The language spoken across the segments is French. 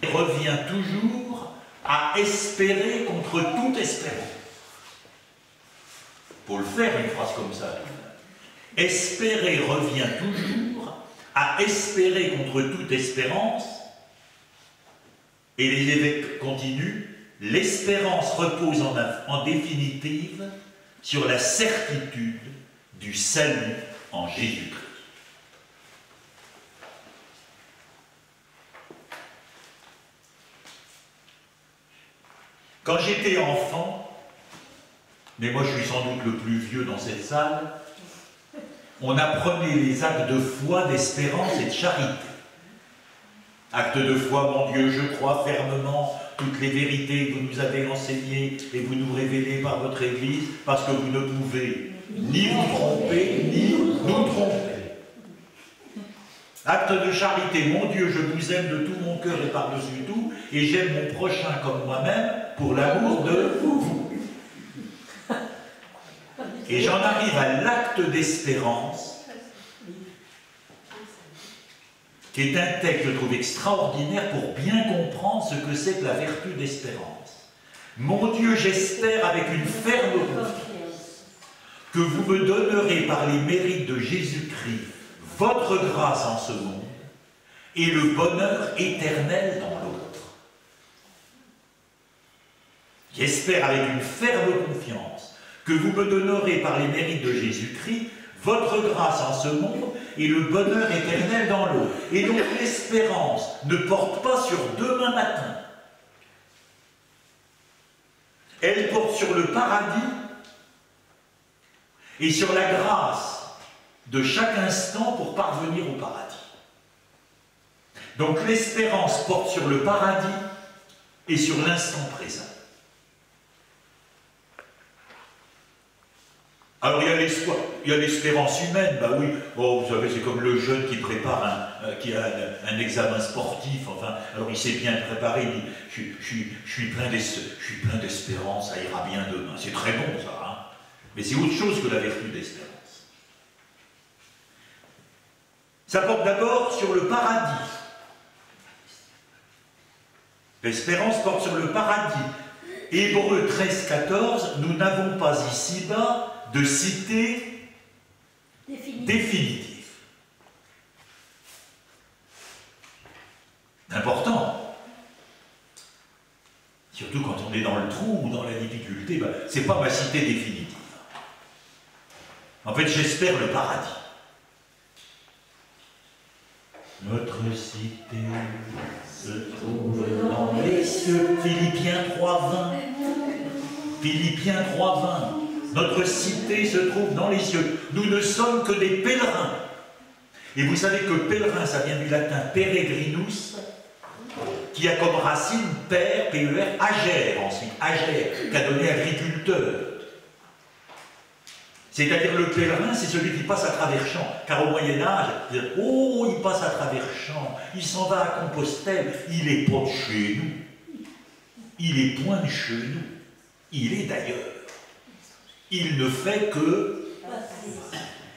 revient toujours à espérer contre toute espérance. Pour le faire, une phrase comme ça. Espérer revient toujours à espérer contre toute espérance. Et les évêques continuent. L'espérance repose en définitive sur la certitude du salut en Jésus-Christ. Quand j'étais enfant, mais moi je suis sans doute le plus vieux dans cette salle, on apprenait les actes de foi, d'espérance et de charité. Acte de foi, mon Dieu, je crois fermement toutes les vérités que vous nous avez enseignées et vous nous révélez par votre Église, parce que vous ne pouvez ni vous tromper, ni nous tromper. Acte de charité, mon Dieu, je vous aime de tout mon cœur et par-dessus tout, et j'aime mon prochain comme moi-même pour l'amour de vous. Et j'en arrive à l'acte d'espérance, qui est un texte, je trouve, extraordinaire pour bien comprendre ce que c'est que la vertu d'espérance. Mon Dieu, j'espère avec une ferme confiance que vous me donnerez par les mérites de Jésus-Christ votre grâce en ce monde et le bonheur éternel dans l'autre. J'espère avec une ferme confiance que vous me donnerez par les mérites de Jésus-Christ votre grâce en ce monde et le bonheur éternel dans l'autre. Et donc l'espérance ne porte pas sur demain matin. Elle porte sur le paradis et sur la grâce de chaque instant pour parvenir au paradis. Donc l'espérance porte sur le paradis et sur l'instant présent. Alors il y a l'espérance humaine, bah oui, oh, vous savez, c'est comme le jeune qui prépare qui a un examen sportif, enfin, alors il s'est bien préparé, il dit, je suis plein d'espérance, ça ira bien demain. C'est très bon ça, hein, mais c'est autre chose que la vertu d'espérance. Ça porte d'abord sur le paradis. L'espérance porte sur le paradis. Hébreux 13, 14, nous n'avons pas ici-bas de cité définitive. Important. Surtout quand on est dans le trou ou dans la difficulté, ben, c'est pas ma cité définitive. En fait, j'espère le paradis. Notre cité se trouve dans les cieux. Philippiens 3, 20. Philippiens 3, 20. Notre cité se trouve dans les cieux. Nous ne sommes que des pèlerins. Et vous savez que pèlerin, ça vient du latin peregrinus, qui a comme racine père, P-E-R, agère ensuite, agère, qui a donné agriculteur. C'est-à-dire le pèlerin, c'est celui qui passe à travers champs. Car au Moyen-Âge, oh, il passe à travers champs, il s'en va à Compostelle, il est pas de chez nous. Il est point de chez nous. Il est d'ailleurs. Il ne fait que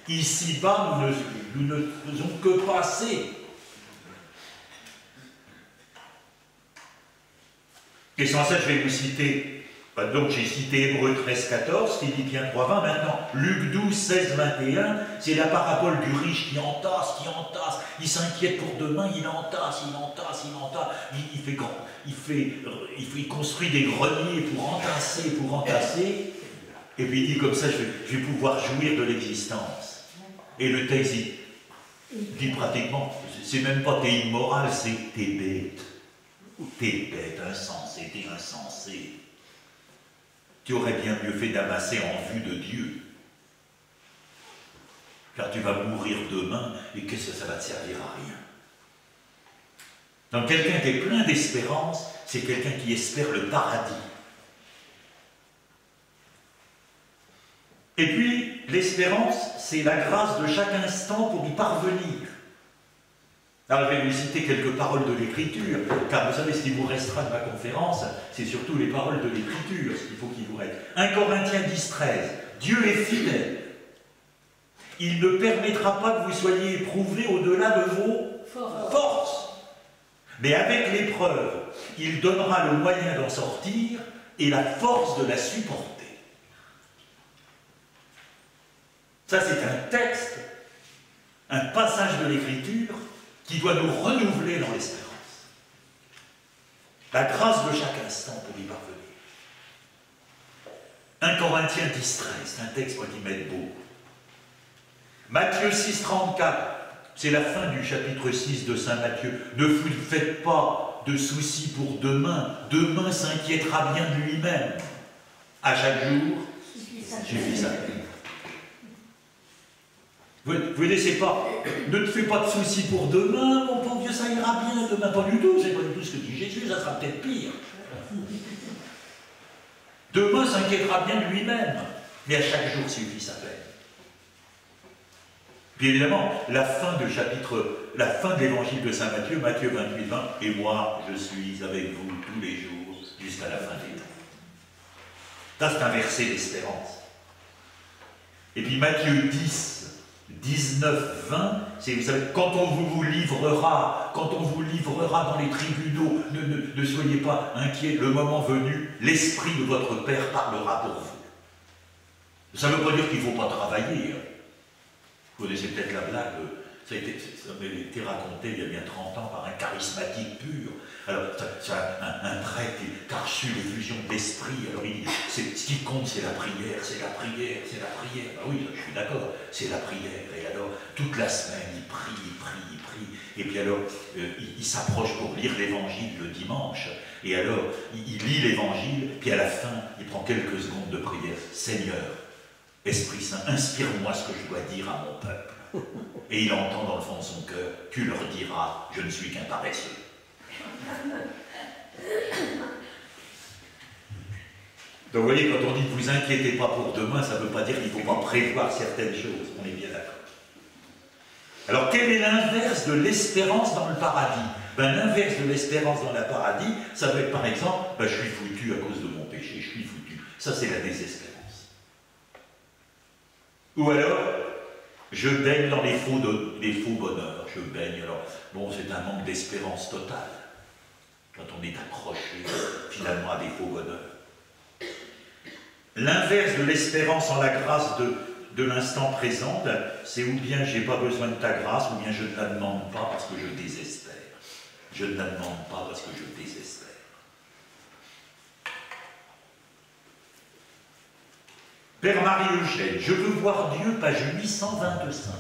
ici-bas, nous ne faisons que passer. Et sans ça, je vais vous citer. Donc j'ai cité Hébreux 13, 14, Philippiens 3, 20, maintenant Luc 12, 16, 21, c'est la parabole du riche qui entasse, il s'inquiète pour demain, il entasse, il construit des greniers pour entasser, et puis il dit comme ça, je vais pouvoir jouir de l'existence. Et le texte dit pratiquement, c'est même pas t'es immoral, c'est t'es bête. T'es bête, insensé, t'es insensé. Tu aurais bien mieux fait d'amasser en vue de Dieu. Car tu vas mourir demain, et qu'est-ce que ça va te servir à rien? Donc quelqu'un qui est plein d'espérance, c'est quelqu'un qui espère le paradis. Et puis, l'espérance, c'est la grâce de chaque instant pour y parvenir. Alors je vais vous citer quelques paroles de l'Écriture, car vous savez, ce qui vous restera de ma conférence, c'est surtout les paroles de l'Écriture, ce qu'il faut qu'il vous reste. 1 Corinthiens 10, 13. Dieu est fidèle. Il ne permettra pas que vous soyez éprouvés au-delà de vos forces. Mais avec l'épreuve, il donnera le moyen d'en sortir et la force de la supporter. Ça, c'est un texte, un passage de l'Écriture qui doit nous renouveler dans l'espérance. La grâce de chaque instant pour y parvenir. 1 Corinthiens 10, 13, c'est un texte qui m'aide beaucoup. Matthieu 6, 34, c'est la fin du chapitre 6 de Saint Matthieu. Ne vous faites pas de soucis pour demain. Demain s'inquiétera bien de lui-même. À chaque jour, suffit sa peine. Vous ne laissez pas, ne te fais pas de soucis pour demain, mon pauvre Dieu, ça ira bien demain. Pas du tout, c'est pas du tout ce que dit Jésus, ça sera peut-être pire. Demain s'inquiétera bien de lui-même, mais à chaque jour suffit sa peine. Puis évidemment, la fin de l'évangile de Saint Matthieu, Matthieu 28, 20, et moi, je suis avec vous tous les jours jusqu'à la fin des temps. Ça, c'est un verset d'espérance. Et puis Matthieu 10, 19, 20, c'est, vous savez, quand on vous livrera dans les tribunaux, ne soyez pas inquiets, le moment venu, l'Esprit de votre Père parlera pour vous. Ça ne veut pas dire qu'il ne faut pas travailler. Vous connaissez peut-être la blague, ça m'a été raconté il y a bien 30 ans par un charismatique pur. Alors, c'est un prêtre qui a reçu l'effusion d'esprit. Alors il dit, ce qui compte, c'est la prière, c'est la prière, c'est la prière. Ah oui, je suis d'accord, c'est la prière. Et alors, toute la semaine, il prie, il prie, il prie. Et puis alors, il s'approche pour lire l'évangile le dimanche. Et alors, il lit l'évangile, puis à la fin, il prend quelques secondes de prière. Seigneur, Esprit Saint, inspire-moi ce que je dois dire à mon peuple. Et il entend dans le fond de son cœur, tu leur diras, je ne suis qu'un paresseux. Donc vous voyez, quand on dit ne vous inquiétez pas pour demain, ça ne veut pas dire qu'il ne faut pas prévoir certaines choses, on est bien d'accord. Alors quel est l'inverse de l'espérance dans le paradis? L'inverse de l'espérance dans le paradis, ça va être par exemple, je suis foutu à cause de mon péché, je suis foutu. Ça c'est la désespérance. Ou alors, je baigne dans les faux bonheurs, je baigne. Alors, bon, c'est un manque d'espérance totale, quand on est accroché finalement à des faux bonheurs. L'inverse de l'espérance en la grâce de l'instant présent, c'est ou bien j'ai pas besoin de ta grâce, ou bien je ne la demande pas parce que je désespère. Je ne la demande pas parce que je désespère. Père Marie-Eugène, je veux voir Dieu, page 825.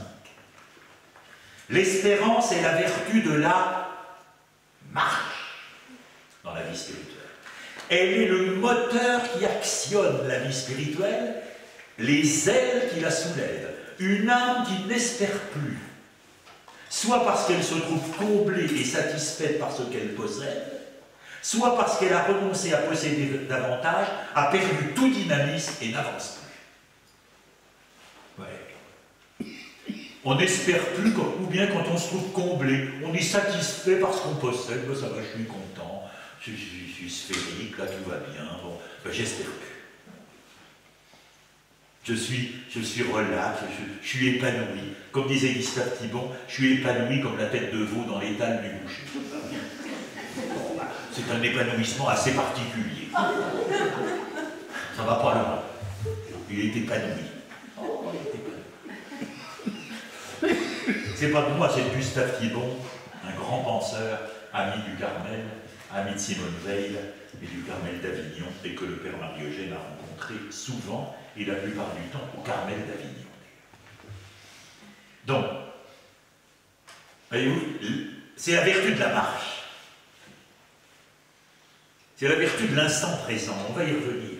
L'espérance est la vertu de la marche dans la vie spirituelle. Elle est le moteur qui actionne la vie spirituelle, les ailes qui la soulèvent. Une âme qui n'espère plus, soit parce qu'elle se trouve comblée et satisfaite par ce qu'elle possède, soit parce qu'elle a renoncé à posséder davantage, a perdu tout dynamisme et n'avance plus. Ouais. On n'espère plus, ou bien quand on se trouve comblé, on est satisfait par ce qu'on possède, ça va, je suis content, je suis sphérique, là tout va bien, bon, j'espère plus. Je suis relax, je suis épanoui. Comme disait Gustave Thibon, je suis épanoui comme la tête de veau dans l'étal du boucher. Bon, c'est un épanouissement assez particulier. Ça va pas loin. Il est épanoui. C'est pas de moi, c'est de Gustave Thibon, un grand penseur, ami du Carmel, ami de Simone Veil et du Carmel d'Avignon, et que le Père Marie-Eugène a rencontré souvent, et la plupart du temps, au Carmel d'Avignon. Donc, voyez-vous, c'est la vertu de la marche. C'est la vertu de l'instant présent, on va y revenir.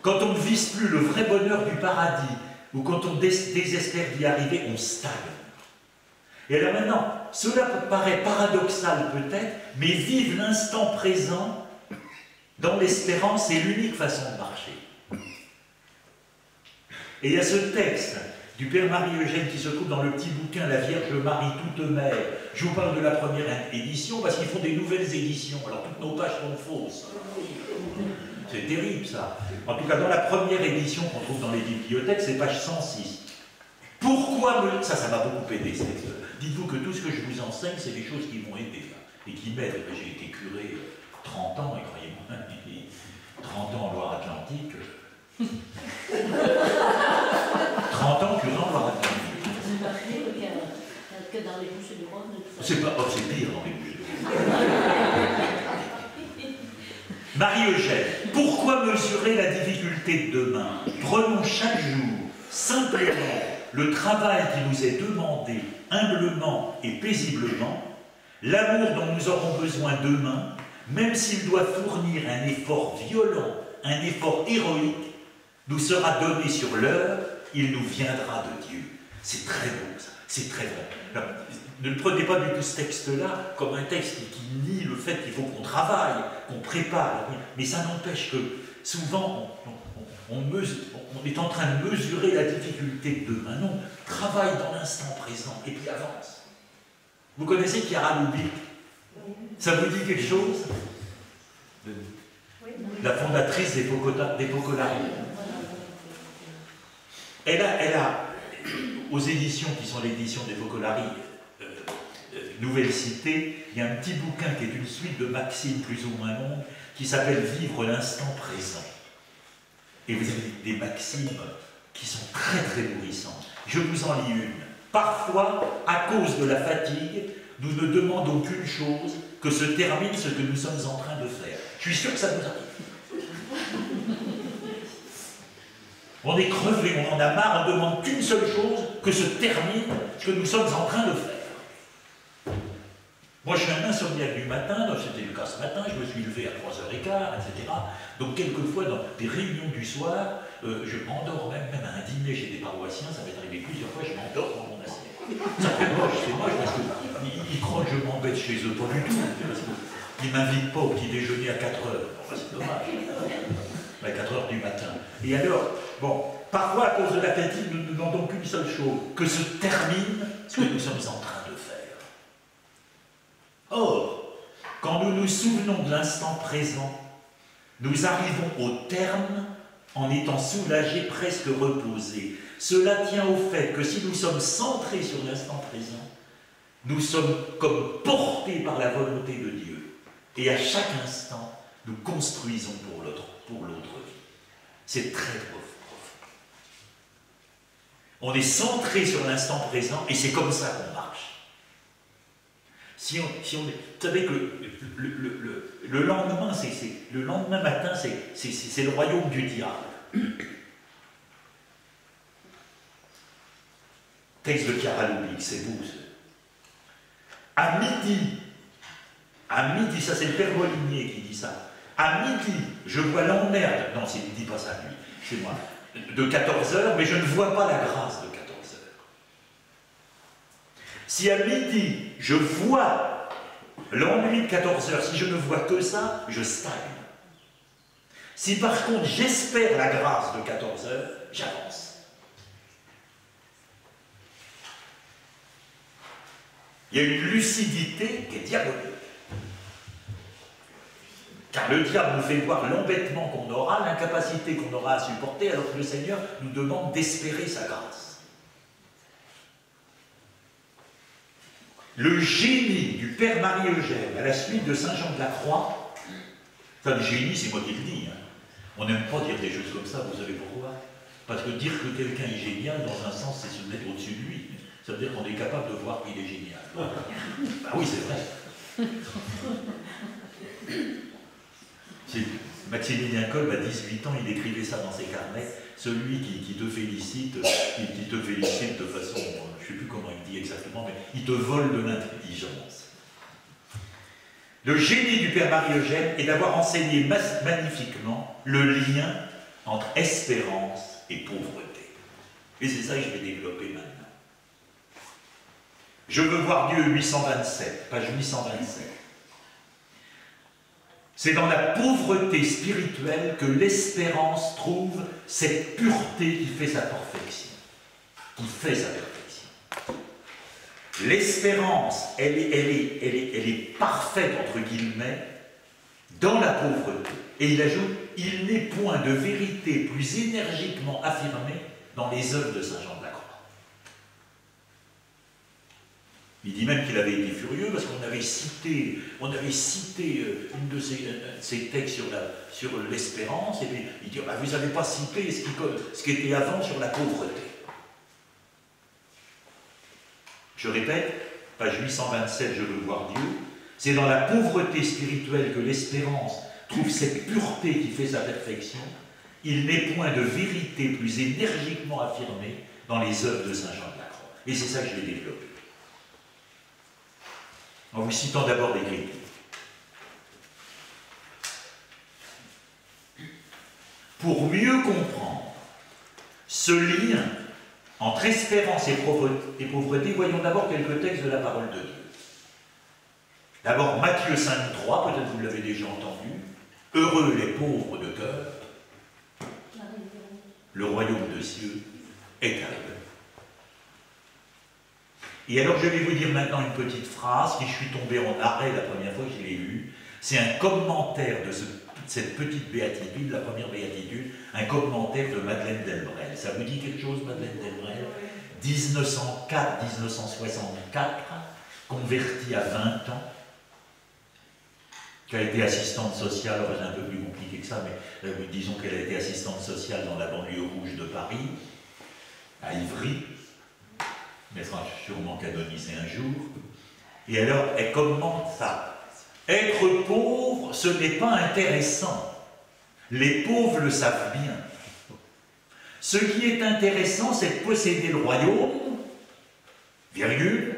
Quand on ne vise plus le vrai bonheur du paradis, ou quand on désespère d'y arriver, on stagne. Et alors maintenant, cela paraît paradoxal peut-être, mais vivre l'instant présent dans l'espérance, c'est l'unique façon de marcher. Et il y a ce texte du Père Marie-Eugène qui se trouve dans le petit bouquin « La Vierge Marie toute mère ». Je vous parle de la première édition parce qu'ils font des nouvelles éditions, alors toutes nos pages sont fausses. C'est terrible ça. En tout cas, dans la première édition qu'on trouve dans les bibliothèques, c'est page 106. Pourquoi ça m'a beaucoup aidé ce texte. Dites-vous que tout ce que je vous enseigne, c'est des choses qui m'ont aidé. et qui m'aide. J'ai été curé 30 ans, et croyez-moi, 30 ans en Loire-Atlantique. 30 ans curé en Loire-Atlantique. C'est pas pire que dans les Bouches-du-Rhône. C'est pas, oh, c'est pire dans les Bouches-du-Rhône. Marie-Eugène, pourquoi mesurer la difficulté de demain? Prenons chaque jour, simplement, le travail qui nous est demandé, humblement et paisiblement, l'amour dont nous aurons besoin demain, même s'il doit fournir un effort violent, un effort héroïque, nous sera donné sur l'heure, il nous viendra de Dieu. C'est très beau ça, c'est très vrai. Alors, ne prenez pas du tout ce texte-là comme un texte qui nie le fait qu'il faut qu'on travaille, qu'on prépare, mais ça n'empêche que souvent on est en train de mesurer la difficulté de demain. Non, travaille dans l'instant présent et puis avance. Vous connaissez Chiara Lubich? Ça vous dit quelque chose? La fondatrice des Focolari. Elle a, aux éditions qui sont l'édition des Focolari, Nouvelle Cité, il y a un petit bouquin qui est une suite de maximes plus ou moins longues qui s'appelle Vivre l'instant présent. Et vous avez des maximes qui sont très très nourrissantes. Je vous en lis une. Parfois, à cause de la fatigue, nous ne demandons qu'une chose, que se termine ce que nous sommes en train de faire. Je suis sûr que ça nous arrive. On est crevé, on en a marre, on ne demande qu'une seule chose, que se termine ce que nous sommes en train de faire. Moi, je suis un insomniaque du matin, c'était le cas ce matin, je me suis levé à 3h15, etc. Donc, quelquefois, dans des réunions du soir, je m'endors même à un dîner chez des paroissiens, ça m'est arrivé plusieurs fois, je m'endors dans mon assiette. Ça fait moche, c'est moche, parce qu'ils croient que je m'embête chez eux, pas du tout. Ils ne m'invitent pas au petit déjeuner à 4h. Enfin, c'est dommage. À 4h du matin. Et alors, bon, parfois, à cause de la fatigue, nous ne demandons qu'une seule chose, que se termine ce que nous sommes en train de faire. Or, quand nous nous souvenons de l'instant présent, nous arrivons au terme en étant soulagés, presque reposés. Cela tient au fait que si nous sommes centrés sur l'instant présent, nous sommes comme portés par la volonté de Dieu. Et à chaque instant, nous construisons pour l'autre vie. C'est très profond. On est centré sur l'instant présent et c'est comme ça qu'on marche. Vous savez que le lendemain, le lendemain matin, c'est le royaume du diable. Texte de Chiara Lubich, c'est beau. À midi, ça c'est le père Molinier qui dit ça. À midi, je vois l'emmerde, non, il ne dit pas ça lui, c'est moi, de 14h, mais je ne vois pas la grâce de 14h. Si à midi, je vois l'ennui de 14h, si je ne vois que ça, je stagne. Si par contre j'espère la grâce de 14h, j'avance. Il y a une lucidité qui est diabolique. Car le diable nous fait voir l'embêtement qu'on aura, l'incapacité qu'on aura à supporter, alors que le Seigneur nous demande d'espérer sa grâce. Le génie du Père Marie-Eugène, à la suite de Saint Jean de la Croix, enfin le génie c'est moi qui le dis, hein. On n'aime pas dire des choses comme ça, vous savez pourquoi? Parce que dire que quelqu'un est génial, dans un sens, c'est se mettre au-dessus de lui. Ça veut dire qu'on est capable de voir qu'il est génial. Ben oui, c'est vrai. Maximilien Kolb, à 18 ans, il écrivait ça dans ses carnets. Celui qui te félicite, qui te félicite de façon, je ne sais plus comment il dit exactement, mais il te vole de l'intelligence. Le génie du Père Marie-Eugène est d'avoir enseigné magnifiquement le lien entre espérance et pauvreté. Et c'est ça que je vais développer maintenant. Je veux voir Dieu, 827, page 827. C'est dans la pauvreté spirituelle que l'espérance trouve cette pureté qui fait sa perfection. L'espérance, elle est parfaite, entre guillemets, dans la pauvreté. Et il ajoute, il n'est point de vérité plus énergiquement affirmée dans les œuvres de Saint Jean de la Croix. Il dit même qu'il avait été furieux parce qu'on avait cité une de ses textes sur l'espérance, et puis il dit ah, vous n'avez pas cité ce qui était avant sur la pauvreté. Je répète, page 827, je veux voir Dieu. C'est dans la pauvreté spirituelle que l'espérance trouve cette pureté qui fait sa perfection. Il n'est point de vérité plus énergiquement affirmée dans les œuvres de Saint Jean de la Croix. Et c'est ça que je vais développer. En vous citant d'abord l'Écriture. Pour mieux comprendre ce lien entre espérance et pauvreté, voyons d'abord quelques textes de la parole de Dieu. D'abord Matthieu 5,3, peut-être vous l'avez déjà entendu. Heureux les pauvres de cœur, le royaume de cieux est à eux. Et alors je vais vous dire maintenant une petite phrase qui je suis tombé en arrêt la première fois que je l'ai lue. C'est un commentaire de cette petite béatitude, la première béatitude, un commentaire de Madeleine Delbrel. Ça vous dit quelque chose, Madeleine Delbrel? 1904-1964, convertie à 20 ans, qui a été assistante sociale, enfin, c'est un peu plus compliqué que ça, mais disons qu'elle a été assistante sociale dans la banlieue rouge de Paris, à Ivry. Mais sera sûrement canonisé un jour. Et alors, elle commente ça. Être pauvre, ce n'est pas intéressant. Les pauvres le savent bien. Ce qui est intéressant, c'est de posséder le royaume, virgule,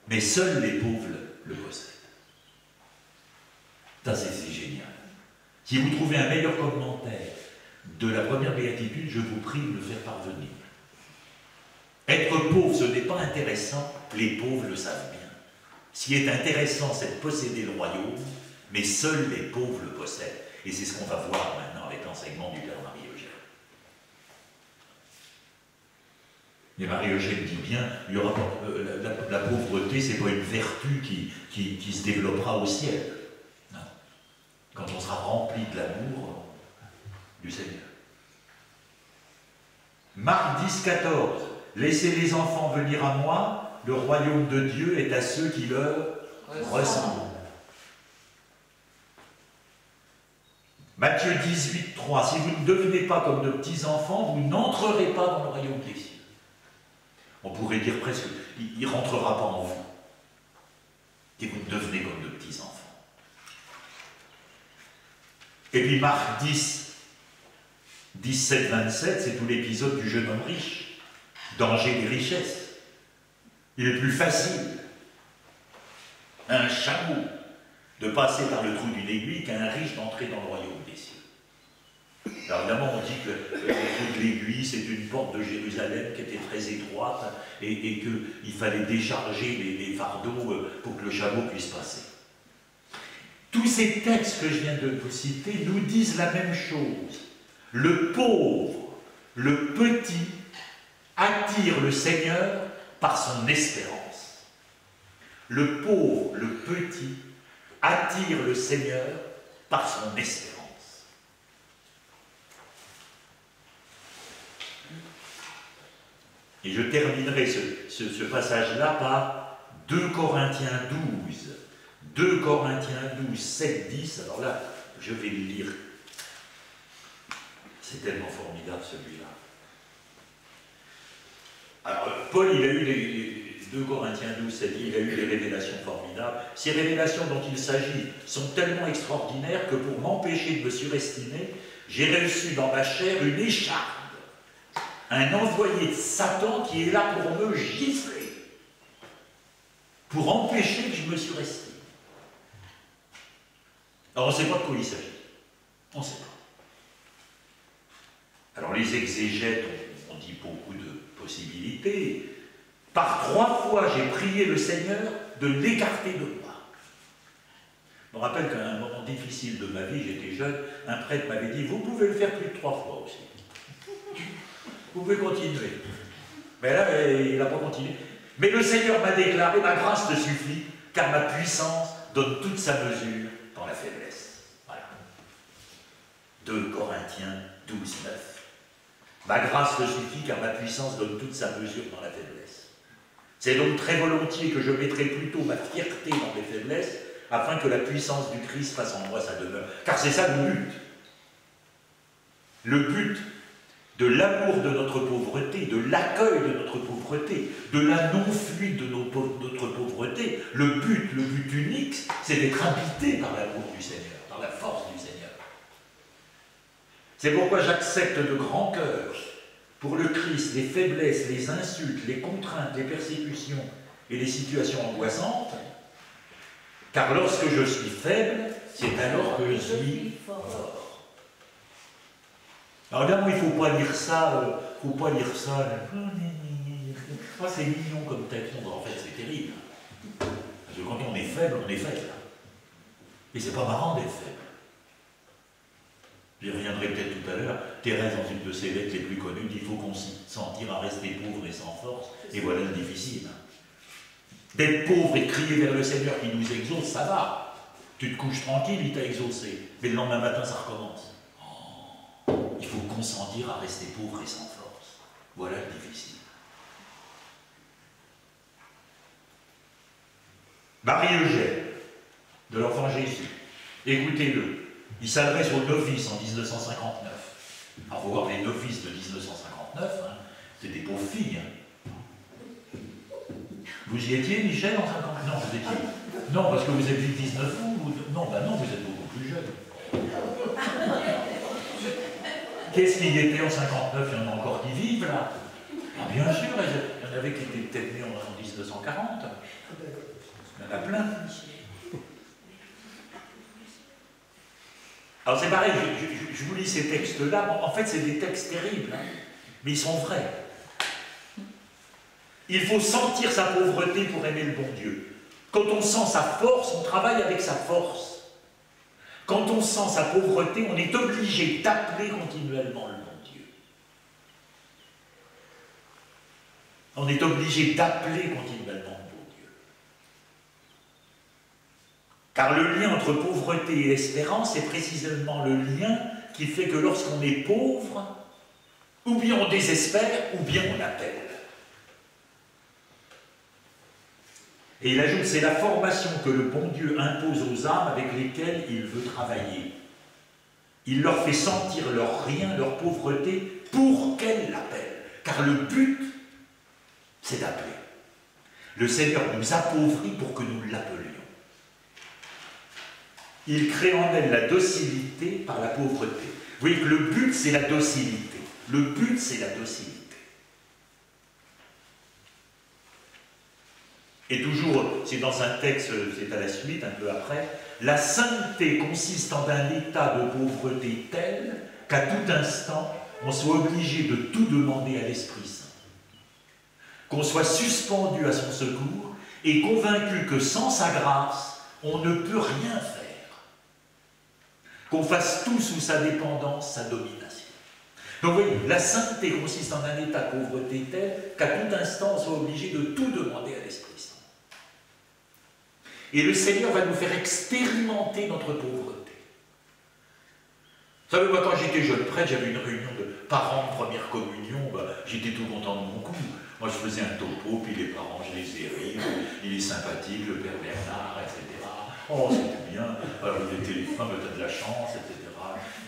mais seuls les pauvres le possèdent. Ça, c'est génial. Si vous trouvez un meilleur commentaire de la première béatitude, je vous prie de le faire parvenir. Être pauvre, ce n'est pas intéressant, les pauvres le savent bien. Ce qui est intéressant, c'est de posséder le royaume, mais seuls les pauvres le possèdent. Et c'est ce qu'on va voir maintenant avec l'enseignement du Père Marie-Eugène. Mais Marie-Eugène dit bien, il y aura pas, la pauvreté, ce n'est pas une vertu qui se développera au ciel. Non. Quand on sera rempli de l'amour du Seigneur. Marc 10, 14. Laissez les enfants venir à moi, le royaume de Dieu est à ceux qui leur ressemblent. Matthieu 18, 3. Si vous ne devenez pas comme de petits enfants, vous n'entrerez pas dans le royaume des cieux. On pourrait dire presque, il ne rentrera pas en vous. Et vous devenez comme de petits enfants. Et puis Marc 10, 17, 27, c'est tout l'épisode du jeune homme riche. Danger des richesses. Il est plus facile à un chameau de passer par le trou d'une aiguille qu'à un riche d'entrer dans le royaume des cieux. Alors évidemment, on dit que le trou de l'aiguille, c'est une porte de Jérusalem qui était très étroite et qu'il fallait décharger les fardeaux pour que le chameau puisse passer. Tous ces textes que je viens de vous citer nous disent la même chose. Le pauvre, le petit, attire le Seigneur par son espérance. Le pauvre, le petit, attire le Seigneur par son espérance. Et je terminerai ce passage-là par 2 Corinthiens 12. 2 Corinthiens 12, 7, 10. Alors là, je vais le lire. C'est tellement formidable celui-là. Alors, Paul, il a eu les 2 Corinthiens 12, 7, il a eu des révélations formidables. Ces révélations dont il s'agit sont tellement extraordinaires que pour m'empêcher de me surestimer, j'ai reçu dans ma chair une écharde, un envoyé de Satan qui est là pour me gifler, pour empêcher que je me surestime. Alors, on ne sait pas de quoi il s'agit. On ne sait pas. Alors, les exégètes ont dit beaucoup de possibilités. Par 3 fois, j'ai prié le Seigneur de l'écarter de moi. Je me rappelle qu'à un moment difficile de ma vie, j'étais jeune, un prêtre m'avait dit, vous pouvez le faire plus de 3 fois aussi. Vous pouvez continuer. Mais là, il n'a pas continué. Mais le Seigneur m'a déclaré, ma grâce te suffit, car ma puissance donne toute sa mesure dans la faiblesse. Voilà. 2 Corinthiens 12, 9. Ma grâce te suffit, car ma puissance donne toute sa mesure dans la faiblesse. C'est donc très volontiers que je mettrai plutôt ma fierté dans mes faiblesses, afin que la puissance du Christ fasse en moi sa demeure. Car c'est ça le but. Le but de l'amour de notre pauvreté, de l'accueil de notre pauvreté, de la non-fuite de notre pauvreté, le but unique, c'est d'être habité par l'amour du Seigneur, par la force du Seigneur. C'est pourquoi j'accepte de grand cœur, pour le Christ, les faiblesses, les insultes, les contraintes, les persécutions et les situations angoissantes, car lorsque je suis faible, c'est alors que je suis fort. Alors là, il ne faut pas lire ça, c'est mignon comme texte, en fait c'est terrible. Parce que quand on est faible, on est faible. Et c'est pas marrant d'être faible. J'y reviendrai peut-être tout à l'heure. Thérèse, dans une de ses lettres les plus connues, dit qu'il faut consentir à rester pauvre et sans force. Et voilà le difficile. D'être pauvre et de crier vers le Seigneur qui nous exauce, ça va. Tu te couches tranquille, il t'a exaucé. Mais le lendemain matin, ça recommence. Il faut consentir à rester pauvre et sans force. Voilà le difficile. Marie-Eugène, de l'enfant Jésus, écoutez-le. Il s'adresse aux novices en 1959. Alors, il faut voir les novices de 1959, hein, c'est des pauvres filles. Hein. Vous y étiez, Michel, en 59? Non, vous étiez. Non, parce que vous êtes 19 ans. Non, ben non, vous êtes beaucoup plus jeune. Qu'est-ce qu'il y était en 59? Il y en a encore qui vivent, là. Ah, bien sûr, il y en avait qui étaient peut-être nés en 1940. Il y en a plein. Alors c'est pareil, je vous lis ces textes-là, en fait c'est des textes terribles, hein, mais ils sont vrais. Il faut sentir sa pauvreté pour aimer le bon Dieu. Quand on sent sa force, on travaille avec sa force. Quand on sent sa pauvreté, on est obligé d'appeler continuellement le bon Dieu. On est obligé d'appeler continuellement le bon Dieu. Car le lien entre pauvreté et espérance est précisément le lien qui fait que lorsqu'on est pauvre, ou bien on désespère, ou bien on appelle. Et il ajoute, c'est la formation que le bon Dieu impose aux âmes avec lesquelles il veut travailler. Il leur fait sentir leur rien, leur pauvreté, pour qu'elles l'appellent. Car le but, c'est d'appeler. Le Seigneur nous appauvrit pour que nous l'appelions. Il crée en elle la docilité par la pauvreté. Vous voyez que le but, c'est la docilité. Le but, c'est la docilité. Et toujours, c'est dans un texte, c'est à la suite, un peu après, la sainteté consiste en un état de pauvreté tel qu'à tout instant, on soit obligé de tout demander à l'Esprit Saint. Qu'on soit suspendu à son secours et convaincu que sans sa grâce, on ne peut rien faire. Qu'on fasse tout sous sa dépendance, sa domination. Donc vous voyez, la sainteté consiste en un état de pauvreté tel qu'à tout instant, on soit obligé de tout demander à l'Esprit Saint. Et le Seigneur va nous faire expérimenter notre pauvreté. Vous savez, moi, quand j'étais jeune prêtre, j'avais une réunion de parents de première communion, j'étais tout content de mon coup. Moi, je faisais un topo, puis les parents, je les ai rire, il est sympathique, le père Bernard, etc. Oh, c'était bien, alors il était les femmes, t'as de la chance, etc.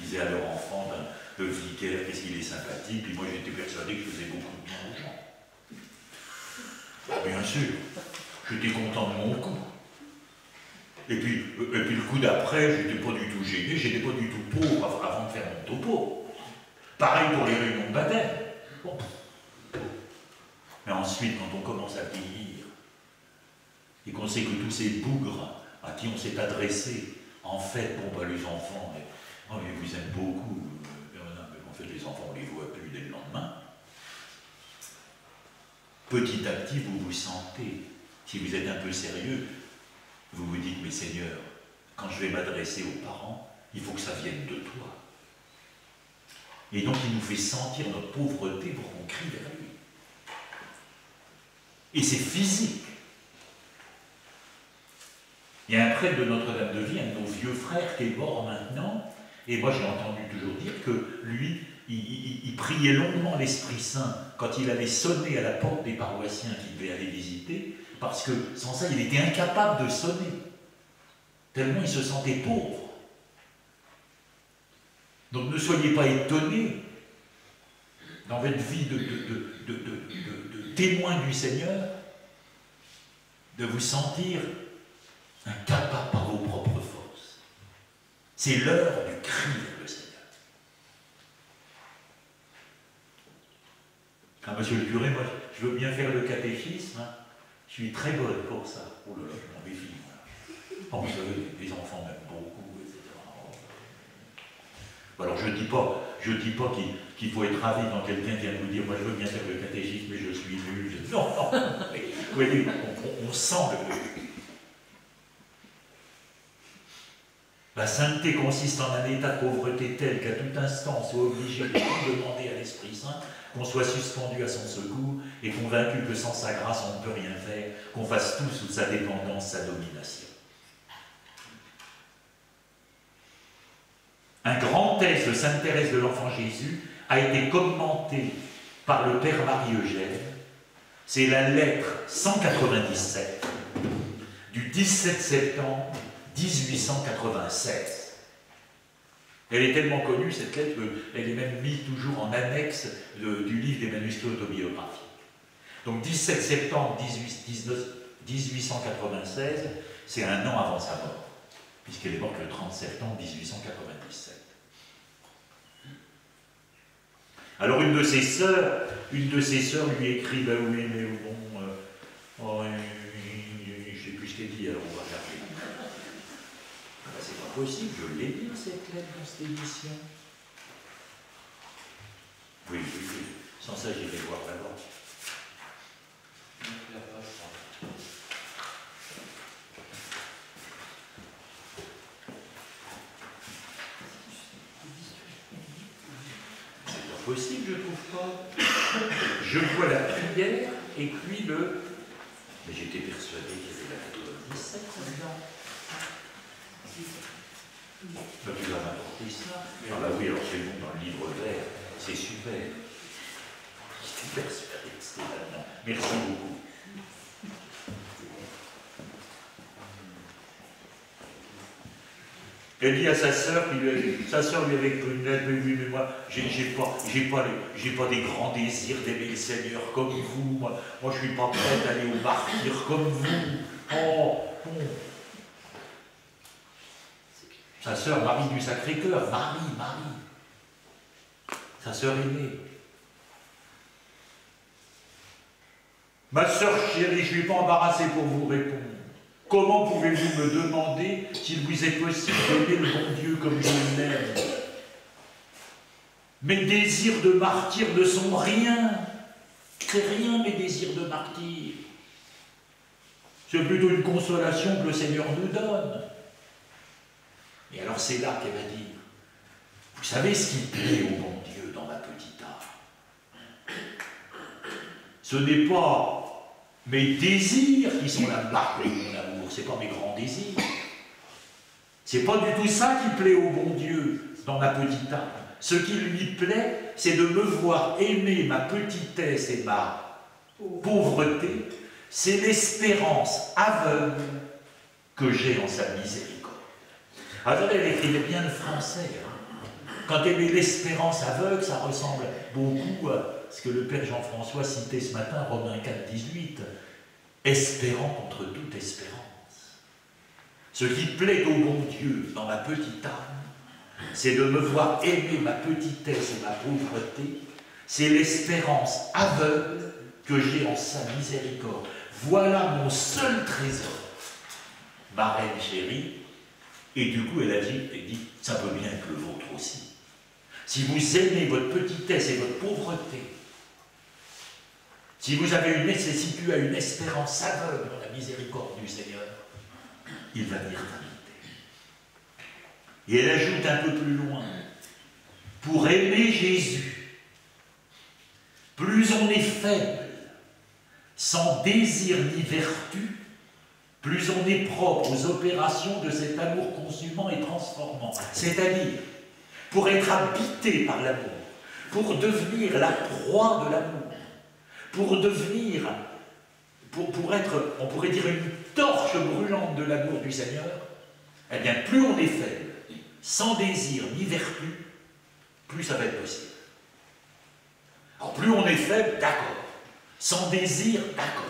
Ils disaient à leur enfant, le vicaire, qu'est-ce qu'il est sympathique, puis moi, j'étais persuadé que je faisais beaucoup de bien aux gens. Bien sûr, j'étais content de mon coup. Et puis le coup d'après, j'étais pas du tout gêné, j'étais pas du tout pauvre avant de faire mon topo. Pareil pour les réunions de baptême. Bon. Mais ensuite, quand on commence à vieillir, et qu'on sait que tous ces bougres à qui on s'est adressé, en fait, bon, bah, les enfants, ils vous aiment beaucoup, en fait, les enfants, on les voit plus dès le lendemain. Petit à petit, vous vous sentez, si vous êtes un peu sérieux, vous vous dites, mais Seigneur, quand je vais m'adresser aux parents, il faut que ça vienne de toi. Et donc il nous fait sentir notre pauvreté pour qu'on crie vers lui. Et c'est physique. Il y a un prêtre de Notre-Dame-de-Vie, un de nos vieux frères qui est mort maintenant, Et moi j'ai entendu toujours dire que lui, il priait longuement l'Esprit Saint quand il allait sonner à la porte des paroissiens qu'il devait aller visiter, parce que sans ça il était incapable de sonner, tellement il se sentait pauvre. Donc ne soyez pas étonnés dans votre vie de témoin du Seigneur, de vous sentir incapable par vos propres forces. C'est l'heure du cri vers le Seigneur. Ah, monsieur le curé, moi, je veux bien faire le catéchisme, hein. Je suis très bonne pour ça. Oh là là, je m'en méfie. Oh, vous savez, les enfants m'aiment beaucoup, etc. Alors je ne dis pas qu'il faut être ravi quand quelqu'un vient vous dire « moi je veux bien faire le catéchisme, mais je suis nul ». Non, non, vous voyez, on sent le... La sainteté consiste en un état de pauvreté tel qu'à tout instant on soit obligé de tout demander à l'Esprit Saint, qu'on soit suspendu à son secours et convaincu que sans sa grâce on ne peut rien faire, qu'on fasse tout sous sa dépendance, sa domination. Un grand texte de Sainte Thérèse de l'Enfant Jésus a été commenté par le Père Marie-Eugène. C'est la lettre 197 du 17 septembre 1896. Elle est tellement connue, cette lettre, qu'elle est même mise toujours en annexe du livre des manuscrits autobiographiques. Donc 17 septembre 1896, c'est un an avant sa mort, puisqu'elle est morte le 30 septembre 1897. Alors une de ses sœurs lui écrit, ben oui, mais bon, je ne sais plus ce qu'elle dit, alors on va regarder. Ben, c'est pas possible, je l'ai lu cette lettre dans cette édition. Oui, sans ça j'irai voir d'abord. Possible, je trouve pas. Je vois la prière et puis le... Mais j'étais persuadé qu'il y avait la 97 là-dedans. Ben, tu vas m'apporter ça. Ah bah oui, alors c'est bon dans le livre vert, c'est super. J'étais persuadé que c'était là-dedans. Merci beaucoup. Elle dit à sa sœur lui avait écrit une lettre, mais oui, mais moi, j'ai pas des grands désirs d'aimer le Seigneur comme vous, moi je suis pas prête à aller au martyr comme vous. Oh, bon. Sa sœur, Marie du Sacré-Cœur, Marie, sa sœur aînée. Ma sœur chérie, je ne suis pas embarrassé pour vous répondre. Comment pouvez-vous me demander s'il vous est possible d'aimer le bon Dieu comme je l'aime? Mes désirs de martyr ne sont rien. C'est rien, mes désirs de martyr. C'est plutôt une consolation que le Seigneur nous donne. Et alors c'est là qu'elle va dire, vous savez ce qui plaît au bon Dieu dans ma petite âme? Ce n'est pas mes désirs qui sont la marque de mon amour, c'est pas mes grands désirs. C'est pas du tout ça qui plaît au bon Dieu dans ma petite âme. Ce qui lui plaît, c'est de me voir aimer ma petitesse et ma pauvreté. C'est l'espérance aveugle que j'ai en sa miséricorde. Alors elle écrivait bien le français. Quand elle met l'espérance aveugle, ça ressemble beaucoup à ce que le Père Jean-François citait ce matin, Romains 4, 18. Espérant contre toute espérance. Ce qui plaît au bon Dieu dans ma petite âme, c'est de me voir aimer ma petitesse et ma pauvreté. C'est l'espérance aveugle que j'ai en sa miséricorde. Voilà mon seul trésor, ma reine chérie. Et du coup, elle a dit, ça peut bien être le vôtre aussi. Si vous aimez votre petitesse et votre pauvreté, si vous avez une nécessité à une espérance aveugle dans la miséricorde du Seigneur, il va venir t'inviter. Et elle ajoute un peu plus loin, pour aimer Jésus, plus on est faible, sans désir ni vertu, plus on est propre aux opérations de cet amour consumant et transformant. C'est-à-dire, pour être habité par l'amour, pour devenir la proie de l'amour, pour devenir, pour être, on pourrait dire, une torche brûlante de l'amour du Seigneur, eh bien, plus on est faible, sans désir ni vertu, plus ça va être possible. Alors, plus on est faible, d'accord. Sans désir, d'accord.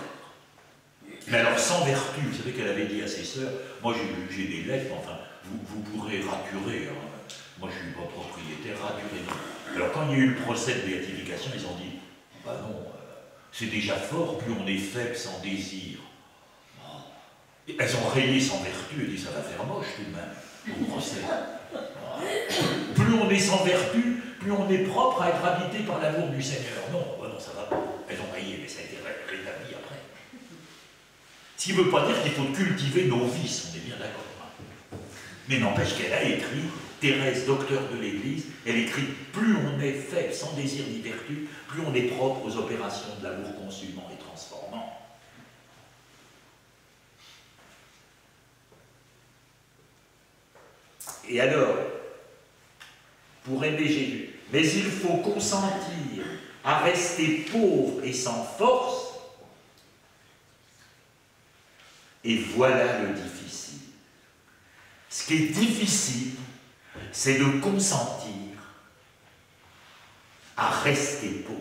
Mais alors, sans vertu, vous savez qu'elle avait dit à ses sœurs, moi j'ai des lettres, enfin, vous pourrez raturer, hein. Moi je ne suis pas propriétaire, raturer. Alors, quand il y a eu le procès de béatification, ils ont dit, bah non, c'est déjà fort, plus on est faible, sans désir. Et elles ont rayé sans vertu et dit, ça va faire moche tout de même, au procès. Plus on est sans vertu, plus on est propre à être habité par l'amour du Seigneur. Non, non, ça va pas. Elles ont rayé, mais ça a été rétabli après. Ce qui ne veut pas dire qu'il faut cultiver nos vices, on est bien d'accord. Mais n'empêche qu'elle a écrit, Thérèse, docteur de l'Église, elle écrit, plus on est faible, sans désir ni vertu, plus on est propre aux opérations de l'amour consumant et transformant. Et alors, pour aimer Jésus, mais il faut consentir à rester pauvre et sans force, et voilà le difficile. Ce qui est difficile, c'est de consentir à rester pauvre.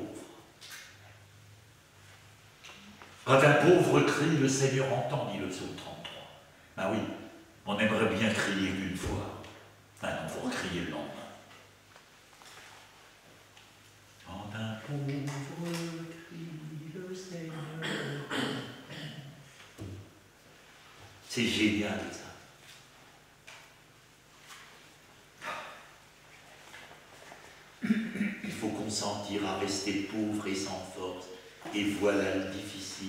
Quand un pauvre crie, le Seigneur entend, dit le psaume 33. Ah oui, on aimerait bien crier une fois. Maintenant, il faut crier le lendemain. Quand un pauvre crie, le Seigneur. C'est génial, ça. Il faut consentir à rester pauvre et sans force. Et voilà le difficile.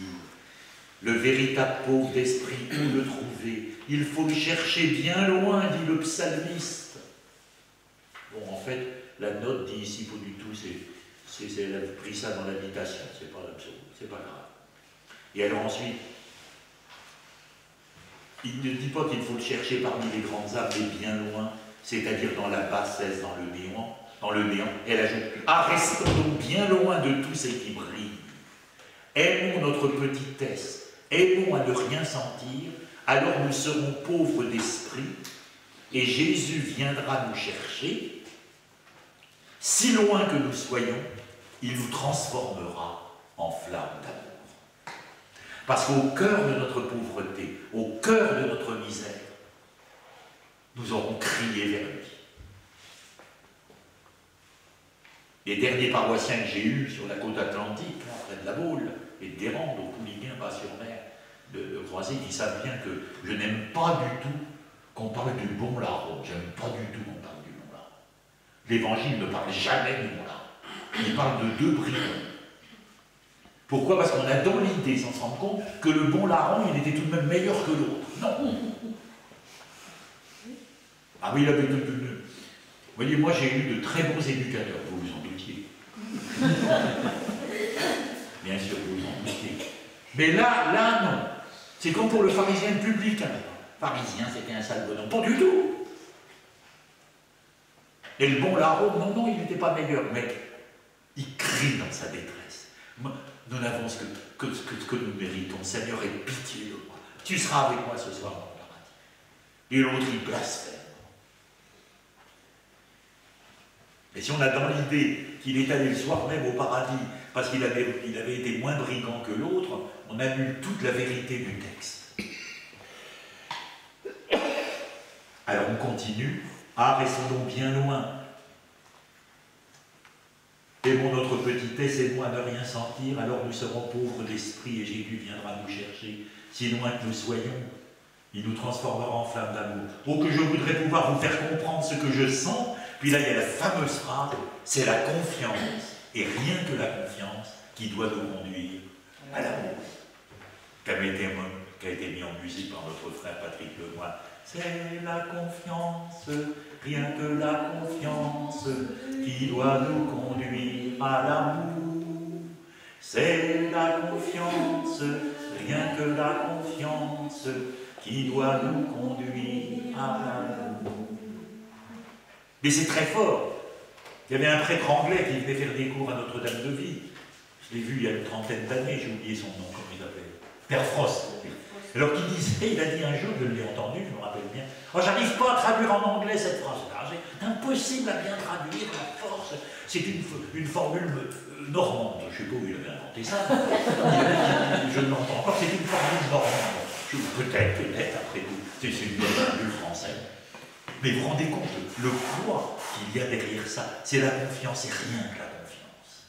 Le véritable pauvre d'esprit, où le trouver? Il faut le chercher bien loin, dit le psalmiste. Bon, en fait, la note dit ici pas du tout, elle a pris ça dans l'habitation, c'est pas l'absolu, c'est pas grave. Et alors ensuite, il ne dit pas qu'il faut le chercher parmi les grandes âmes, mais bien loin, c'est-à-dire dans la bassesse, dans le néant. Elle ajoute, restons donc bien loin de tout ce qui brille. Aimons notre petitesse, aimons à ne rien sentir, alors nous serons pauvres d'esprit, et Jésus viendra nous chercher. Si loin que nous soyons, il nous transformera en flamme d'amour. Parce qu'au cœur de notre pauvreté, au cœur de notre misère, nous aurons crié vers lui. Les derniers paroissiens que j'ai eus sur la côte atlantique, là, près de la Baule, et de Guérande, au Pouliguen, Bas-sur-Mer, de Croisé, ils savent bien que je n'aime pas du tout qu'on parle du bon larron. J'aime pas du tout qu'on parle du bon larron. L'Évangile ne parle jamais du bon larron. Il parle de deux brigands. Pourquoi? Parce qu'on a dans l'idée, sans se rendre compte, que le bon larron, il était tout de même meilleur que l'autre. Non. Ah oui, il avait Vous voyez, moi j'ai eu de très bons éducateurs, vous vous en doutiez. Bien sûr, vous vous en doutiez. Mais là, non. C'est comme pour le pharisien public. Pharisien, c'était un sale bonhomme. Pas du tout. Et le bon larron, non, il n'était pas meilleur. Mais il crie dans sa détresse. Nous n'avons que ce que nous méritons. Seigneur, aie pitié de moi. Tu seras avec moi ce soir dans le paradis. Et l'autre, il blasphème. Et si on a dans l'idée qu'il est allé le soir même au paradis parce qu'il avait été moins brigand que l'autre, on annule toute la vérité du texte. Alors on continue. Restons donc bien loin. Aimons notre petitesse, aimons à ne rien sentir, alors nous serons pauvres d'esprit et Jésus viendra nous chercher. Si loin que nous soyons, il nous transformera en flamme d'amour. Oh, que je voudrais pouvoir vous faire comprendre ce que je sens. Puis là, il y a la fameuse phrase, c'est la confiance, et rien que la confiance, qui doit nous conduire à l'amour. Qui a été mis en musique par notre frère Patrick Lemoine. C'est la confiance, rien que la confiance, qui doit nous conduire à l'amour. C'est la confiance, rien que la confiance, qui doit nous conduire à l'amour. Mais c'est très fort. Il y avait un prêtre anglais qui venait faire des cours à Notre-Dame-de-Vie. Je l'ai vu il y a une trentaine d'années, j'ai oublié son nom, comment il s'appelle. Père Frost. Alors qu'il disait, il a dit un jour, je l'ai entendu, je me rappelle bien, oh, j'arrive pas à traduire en anglais cette phrase-là, c'est impossible à bien traduire, la force, c'est une formule normande, je ne sais pas où il avait inventé ça, je l'entends encore, c'est une formule normande, peut-être, après tout, c'est une bonne formule française. Mais vous vous rendez compte, le poids qu'il y a derrière ça, c'est la confiance, et rien que la confiance.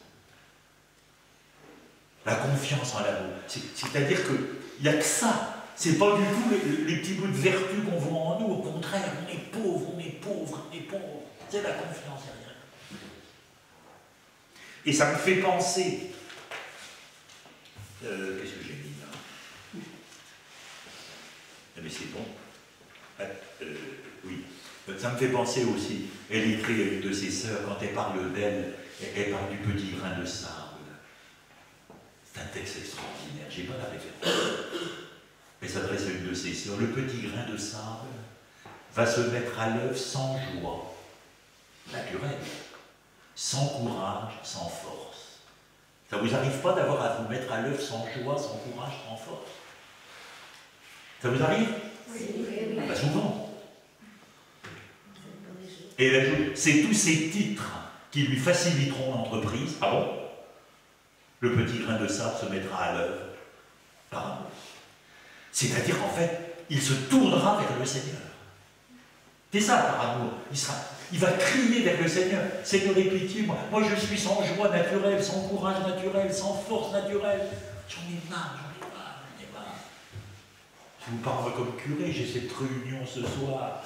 La confiance en l'amour, c'est-à-dire qu'il n'y a que ça. C'est pas du tout les petits bouts de vertu qu'on voit en nous, au contraire, on est pauvre, on est pauvre, on est pauvre. C'est la confiance, et rien. Et ça me fait penser. Qu'est-ce que j'ai mis là? Mais c'est bon. Oui. Ça me fait penser aussi. Elle écrit à une de ses sœurs, quand elle parle d'elle, elle parle du petit grain de sable. C'est un texte extraordinaire, j'ai pas la référence. Elle s'adresse à une de ses sœurs. Le petit grain de sable va se mettre à l'œuvre sans joie naturelle, sans courage, sans force. Ça vous arrive pas d'avoir à vous mettre à l'œuvre sans joie, sans courage, sans force? Ça vous arrive? Oui. Pas souvent. Et elle ajoute, c'est tous ces titres qui lui faciliteront l'entreprise. Ah bon? Le petit grain de sable se mettra à l'œuvre par amour. C'est-à-dire qu'en fait, il se tournera vers le Seigneur. C'est ça par amour. Il va crier vers le Seigneur. Seigneur, aie pitié, moi je suis sans joie naturelle, sans courage naturel, sans force naturelle. J'en ai marre. Je vous parle comme curé, j'ai cette réunion ce soir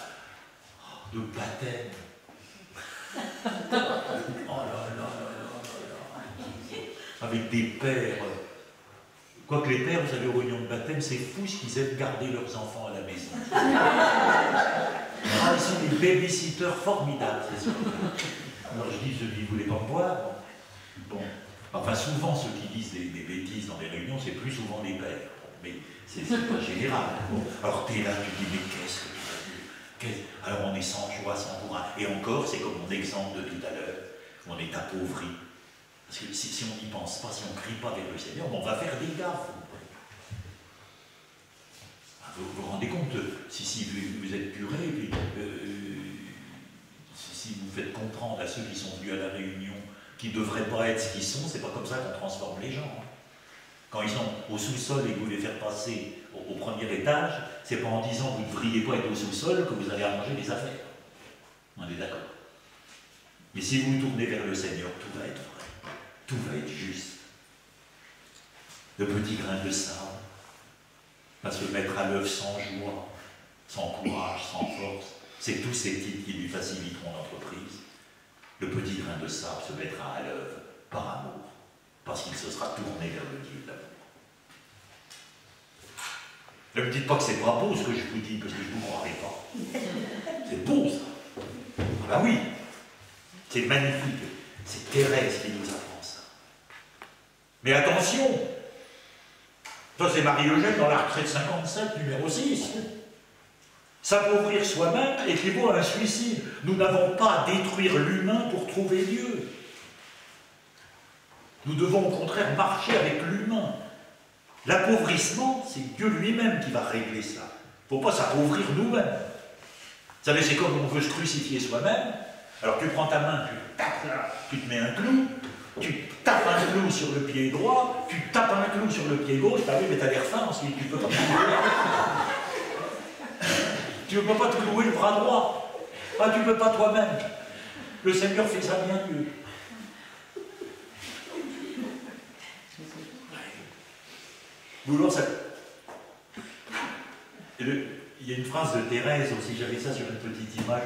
de baptême. Oh là là. Avec des pères. Quoique les pères, vous savez, aux réunions de baptême, c'est fou ce qu'ils aiment garder leurs enfants à la maison. Ah, ils sont des babysitters formidables, c'est ça. Alors je dis, ceux qui ne voulaient pas me voir, bon. Enfin, souvent, ceux qui disent des bêtises dans les réunions, c'est plus souvent des pères. Mais c'est pas général. Bon. Alors tu es là, tu dis, mais qu'est-ce que tu vas dire? Alors on est sans joie, sans courage. Et encore, c'est comme mon exemple de tout à l'heure, on est appauvri. Parce que si on n'y pense pas, si on ne crie pas vers le Seigneur, on va faire des gaffes. Vous vous rendez compte, si vous êtes curé, puis, si vous faites comprendre à ceux qui sont venus à la réunion qu'ils ne devraient pas être ce qu'ils sont, c'est pas comme ça qu'on transforme les gens. Hein. Quand ils sont au sous-sol et que vous les faites passer au premier étage, c'est pas en disant que vous ne devriez pas être au sous-sol que vous allez arranger les affaires. On est d'accord. Mais si vous vous tournez vers le Seigneur, tout va être vrai. Tout va être juste. Le petit grain de sable va se mettre à l'œuvre sans joie, sans courage, sans force. C'est tous ces titres qui lui faciliteront l'entreprise. Le petit grain de sable se mettra à l'œuvre par amour, parce qu'il se sera tourné vers le Dieu de l'amour. Ne me dites pas que c'est pas beau ce que je vous dis, parce que je ne vous croirai pas. C'est beau ça. Ah ben oui, c'est magnifique. C'est Thérèse qui nous apprend ça. Mais attention, ça c'est Marie-Eugène dans la retraite 57, numéro 6. S'appauvrir soi-même équivaut à un suicide. Nous n'avons pas à détruire l'humain pour trouver Dieu. Nous devons au contraire marcher avec l'humain. L'appauvrissement, c'est Dieu lui-même qui va régler ça. Il ne faut pas s'appauvrir nous-mêmes. Vous savez, c'est comme on veut se crucifier soi-même. Alors tu prends ta main, tu tapes là, tu te mets un clou, tu tapes un clou sur le pied droit, tu tapes un clou sur le pied gauche, t'as vu, mais t'as l'air fin ensuite, tu peux pas te clouer. Tu ne peux pas te clouer le bras droit. Ah, tu ne peux pas toi-même. Le Seigneur fait ça bien mieux. Vouloir ça. Il y a une phrase de Thérèse aussi, j'avais ça sur une petite image,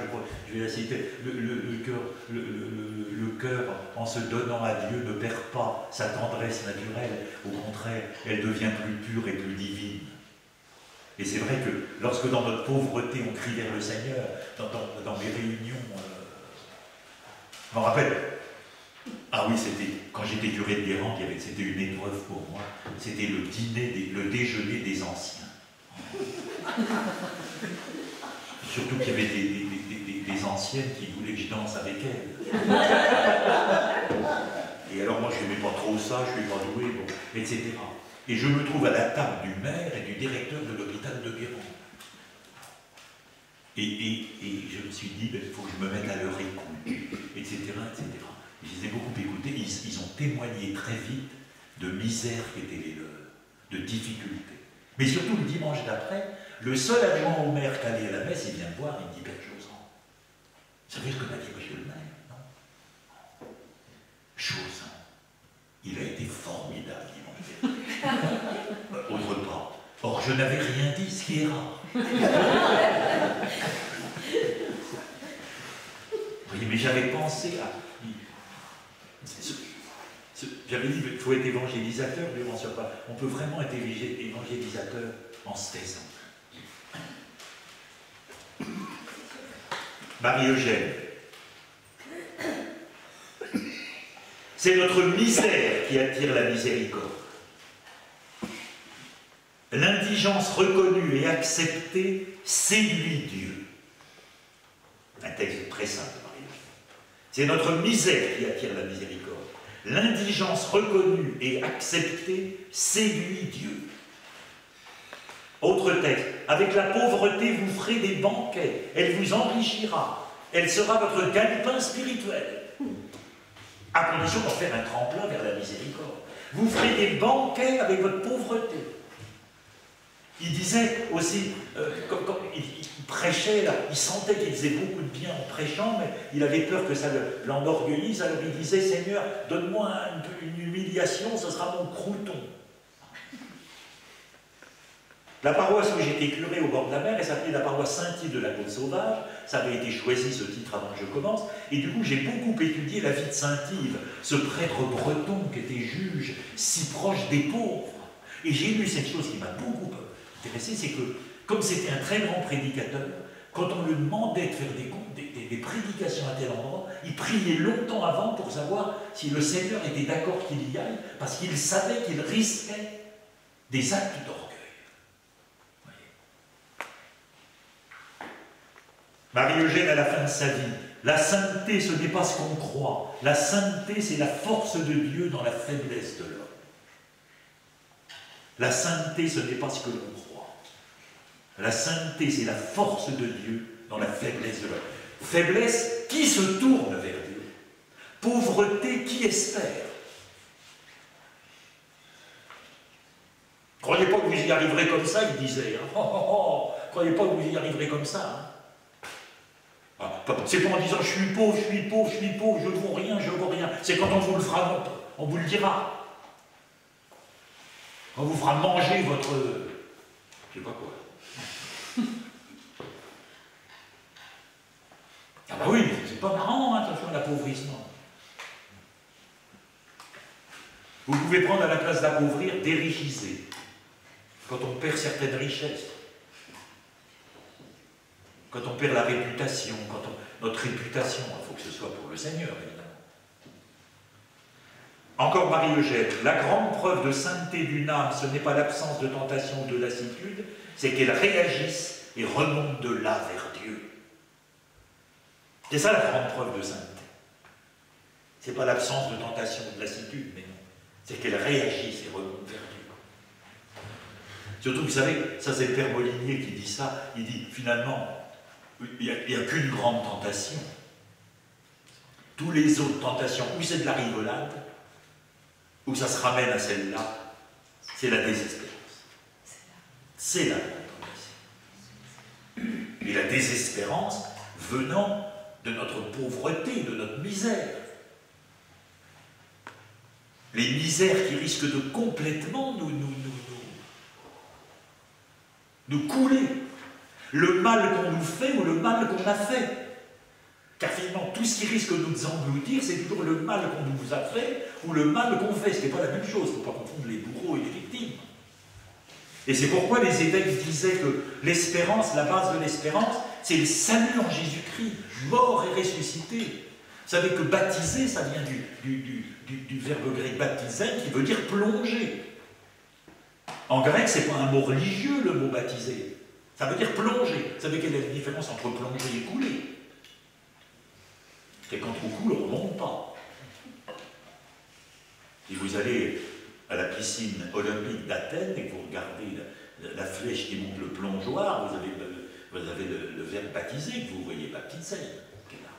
je vais la citer. Le cœur, en se donnant à Dieu, ne perd pas sa tendresse naturelle. Au contraire, elle devient plus pure et plus divine. Et c'est vrai que lorsque dans notre pauvreté, on crie vers le Seigneur, dans mes réunions, je me rappelle, ah oui, c'était quand j'étais curé de Guérande, c'était une épreuve pour moi, c'était le déjeuner des anciens. Surtout qu'il y avait des des anciennes qui voulaient que je danse avec elles. Et alors moi je n'aimais pas trop ça, je ne suis pas doué, bon, etc. Et je me trouve à la table du maire et du directeur de l'hôpital de Guérande. Et je me suis dit, il faut que je me mette à leur écoute, etc., etc. Je les ai beaucoup écoutés, ils ont témoigné très vite de misère qui était les leurs, de difficultés. Mais surtout le dimanche d'après, le seul adjoint au maire qui allait à la messe, il vient me voir, il me dit, Père Josant, vous savez ce que m'a dit monsieur le maire, non? Josant, il a été formidable dimanche dernier, au repas. Or, je n'avais rien dit, ce qui est rare. Oui, mais j'avais pensé à... J'avais dit qu'il faut être évangélisateur durant ce repas. On peut vraiment être évangélisateur en se taisant. Marie-Eugène. C'est notre misère qui attire la miséricorde. L'indigence reconnue et acceptée séduit Dieu. Un texte très simple, Marie-Eugène. C'est notre misère qui attire la miséricorde. L'indigence reconnue et acceptée séduit Dieu. Autre texte. Avec la pauvreté, vous ferez des banquets. Elle vous enrichira. Elle sera votre gagne-pain spirituel. À condition d'en faire un tremplin vers la miséricorde. Vous ferez des banquets avec votre pauvreté. Il disait aussi, quand il prêchait, là, il sentait qu'il faisait beaucoup de bien en prêchant, mais il avait peur que ça l'enorgueillisse, alors il disait, Seigneur, donne-moi une humiliation, ce sera mon crouton. La paroisse où j'étais curé au bord de la mer, elle s'appelait la paroisse Saint-Yves de la Côte-Sauvage, ça avait été choisi ce titre avant que je commence, et du coup j'ai beaucoup étudié la vie de Saint-Yves, ce prêtre breton qui était juge, si proche des pauvres. Et j'ai lu cette chose qui m'a beaucoup intéressé, c'est que, comme c'était un très grand prédicateur, quand on lui demandait de faire des prédications à tel endroit, il priait longtemps avant pour savoir si le Seigneur était d'accord qu'il y aille, parce qu'il savait qu'il risquait des actes d'orgueil. Marie-Eugène, à la fin de sa vie, la sainteté, ce n'est pas ce qu'on croit. La sainteté, c'est la force de Dieu dans la faiblesse de l'homme. La sainteté, ce n'est pas ce que l'on croit. La sainteté, c'est la force de Dieu dans la faiblesse de l'homme. Faiblesse, qui se tourne vers Dieu. Pauvreté, qui espère. Croyez pas que vous y arriverez comme ça, il disait. Hein. Croyez pas que vous y arriverez comme ça. Hein. C'est pas en disant je suis pauvre, je suis pauvre, je suis pauvre, je ne vaux rien, je ne vaux rien. C'est quand on vous le fera, on vous le dira. On vous fera manger votre... je sais pas quoi. Ah bah oui, c'est pas marrant, hein, attention à l'appauvrissement. Vous pouvez prendre à la place d'appauvrir, d'érigiser. Quand on perd certaines richesses. Quand on perd la réputation, notre réputation, il faut que ce soit pour le Seigneur, évidemment. Encore Marie-Eugène, la grande preuve de sainteté d'une âme, ce n'est pas l'absence de tentation ou de lassitude, c'est qu'elle réagisse et remonte de là vers Dieu. C'est ça la grande preuve de sainteté. Ce n'est pas l'absence de tentation ou de lassitude, mais non. C'est qu'elle réagisse et remonte vers Dieu. Surtout, vous savez, ça c'est le Père Molinier qui dit ça, il dit finalement, il n'y a qu'une grande tentation. Toutes les autres tentations, ou c'est de la rigolade, ou ça se ramène à celle-là, c'est la désespérance. C'est la grande tentation. Et la désespérance venant de notre pauvreté, de notre misère. Les misères qui risquent de complètement nous couler. Le mal qu'on nous fait ou le mal qu'on a fait. Car finalement, tout ce qui risque de nous engloutir, c'est toujours le mal qu'on nous a fait ou le mal qu'on fait. Ce n'est pas la même chose. Il ne faut pas confondre les bourreaux et les victimes. Et c'est pourquoi les évêques disaient que l'espérance, la base de l'espérance, c'est le salut en Jésus-Christ, mort et ressuscité. Vous savez que baptiser, ça vient du verbe grec baptiser, qui veut dire plonger. En grec, ce n'est pas un mot religieux, le mot baptiser. Ça veut dire plonger. Vous savez quelle est la différence entre plonger et couler? C'est qu'en trou cool, on ne remonte pas. Si vous allez à la piscine olympique d'Athènes et que vous regardez la flèche qui monte le plongeoir, vous avez le verbe baptisé que vous voyez, baptisé, qui est là.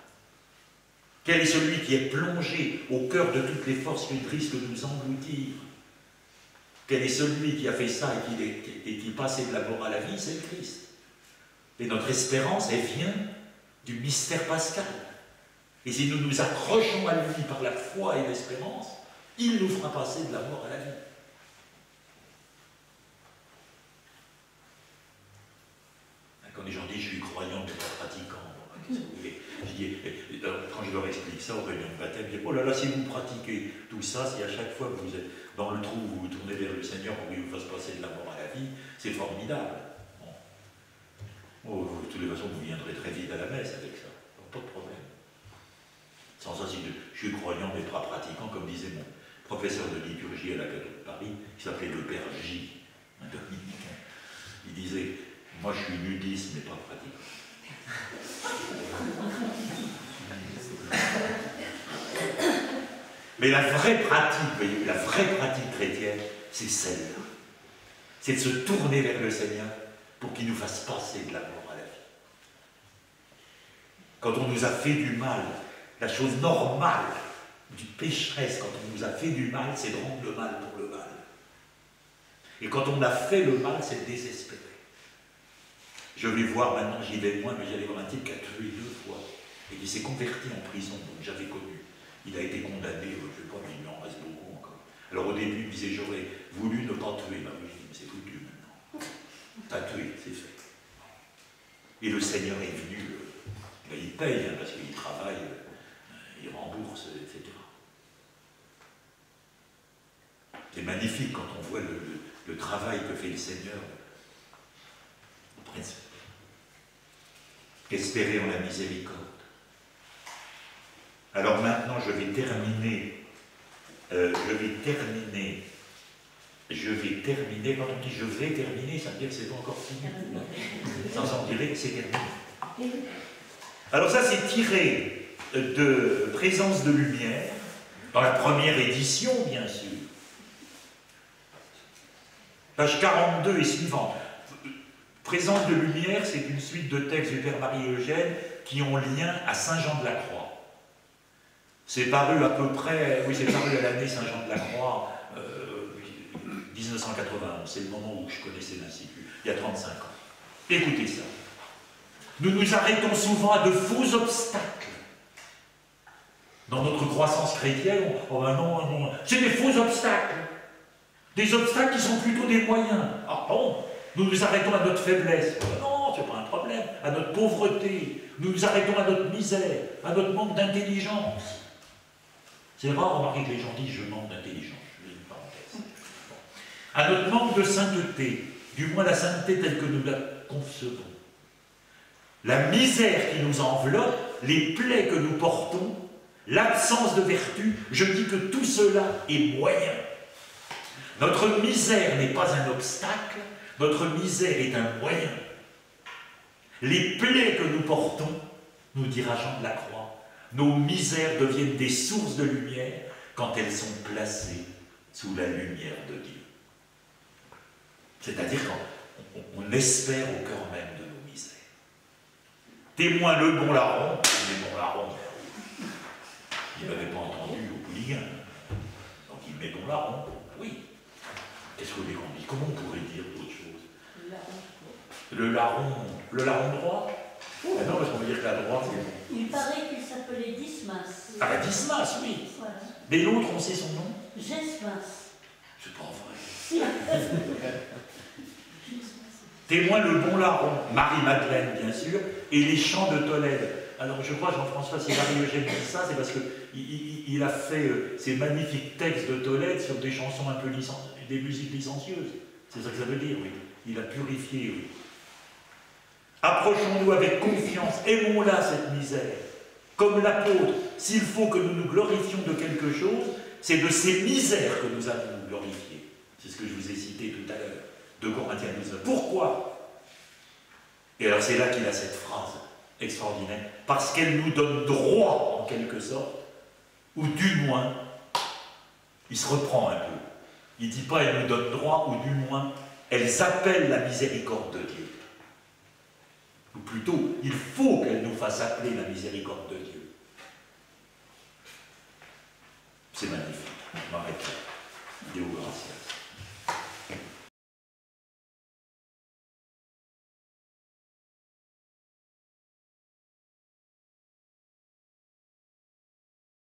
Quel est celui qui est plongé au cœur de toutes les forces qui risquent de nous engloutir? Quel est celui qui a fait ça et qui passait de la mort à la vie? C'est le Christ. Et notre espérance, elle vient du mystère pascal. Et si nous nous accrochons à lui par la foi et l'espérance, il nous fera passer de la mort à la vie. Quand les gens disent « je suis croyant mais pas pratiquant », qu'est-ce que vous voulez? Je dis, quand je leur explique ça aux réunions de baptême, je dis « oh là là, si vous pratiquez tout ça, si à chaque fois que vous êtes dans le trou, vous vous tournez vers le Seigneur pour qu'il vous fasse passer de la mort à la vie, c'est formidable. » Oh, de toutes les façons, vous viendrez très vite à la messe avec ça. Pas de problème. Sans ça, si je suis croyant mais pas pratiquant, comme disait mon professeur de liturgie à la catholique de Paris, qui s'appelait le Père J, un dominicain. Il disait, moi je suis nudiste mais pas pratiquant. Mais la vraie pratique, vous voyez, la vraie pratique chrétienne, c'est celle-là. C'est de se tourner vers le Seigneur pour qu'il nous fasse passer de la mort à la vie. Quand on nous a fait du mal, la chose normale du pécheresse, quand on nous a fait du mal, c'est de rendre le mal pour le mal. Et quand on a fait le mal, c'est de désespérer. Je vais voir maintenant, j'y vais moins, mais j'allais voir un type qui a tué 2 fois et qui s'est converti en prison, donc j'avais connu. Il a été condamné, je ne sais pas, mais il en reste beaucoup encore. Alors au début, il me disait, j'aurais voulu ne pas tuer. Ben oui, mais c'est foutu maintenant. T'as tué, c'est fait. Et le Seigneur est venu, ben, il paye, hein, parce qu'il travaille, il rembourse, etc. C'est magnifique quand on voit le travail que fait le Seigneur. Espérer en la miséricorde. Alors maintenant, je vais terminer, quand on dit je vais terminer, ça veut dire que c'est pas encore fini. Ça veut dire que c'est terminé. Alors ça, c'est tiré de Présence de lumière, dans la première édition, bien sûr. Page 42 et suivante. Présence de lumière, c'est une suite de textes du Père Marie-Eugène qui ont lien à Saint-Jean-de-la-Croix. C'est paru à peu près, oui, c'est paru à l'année Saint-Jean-de-la-Croix, 1991, c'est le moment où je connaissais l'Institut, il y a 35 ans. Écoutez ça. Nous nous arrêtons souvent à de faux obstacles. Dans notre croissance chrétienne, non, c'est des faux obstacles. Des obstacles qui sont plutôt des moyens. Ah bon, nous nous arrêtons à notre faiblesse. Non, c'est pas un problème. À notre pauvreté. Nous nous arrêtons à notre misère, à notre manque d'intelligence. C'est rare, remarquez que les gens disent « je manque d'intelligence ». Je mets une parenthèse. À notre manque de sainteté, du moins la sainteté telle que nous la concevons. La misère qui nous enveloppe, les plaies que nous portons, l'absence de vertu, je dis que tout cela est moyen. Notre misère n'est pas un obstacle, notre misère est un moyen. Les plaies que nous portons, nous dira Jean de la Croix, nos misères deviennent des sources de lumière quand elles sont placées sous la lumière de Dieu. C'est-à-dire quand on espère au cœur même de nos misères. Témoin le bon larron, les bons larrons, il n'avait pas entendu au Pouliguen. Donc il met bon larron, oui. Qu'est-ce que vous voulez qu'on dise? Comment on pourrait dire autre chose? Le larron droit? Ah non, parce qu'on veut dire que la droite, c'est... Il paraît qu'il s'appelait Dismas. Ah, Dismas, oui. Voilà. Mais l'autre, on sait son nom? Gesmas. C'est pas vrai. Témoin le bon larron, Marie-Madeleine, bien sûr, et les chants de Tolède. Alors, je crois, Jean-François, si Marie-Eugène dit ça, c'est parce qu'il a fait ces magnifiques textes de Tolède sur des chansons un peu des musiques licencieuses. C'est ça que ça veut dire, oui. Il a purifié, oui. Approchons-nous avec confiance, aimons-la cette misère. Comme l'apôtre, s'il faut que nous nous glorifions de quelque chose, c'est de ces misères que nous allons nous glorifier. C'est ce que je vous ai cité tout à l'heure, de Corinthiens 12. Pourquoi? Et alors c'est là qu'il a cette phrase extraordinaire. parce qu'elles nous donnent droit, en quelque sorte, ou du moins, il se reprend un peu. Il ne dit pas elles nous donnent droit, ou du moins, elles appellent la miséricorde de Dieu. Ou plutôt, il faut qu'elles nous fassent appeler la miséricorde de Dieu. C'est magnifique. Je m'arrête là. Dieu gracias.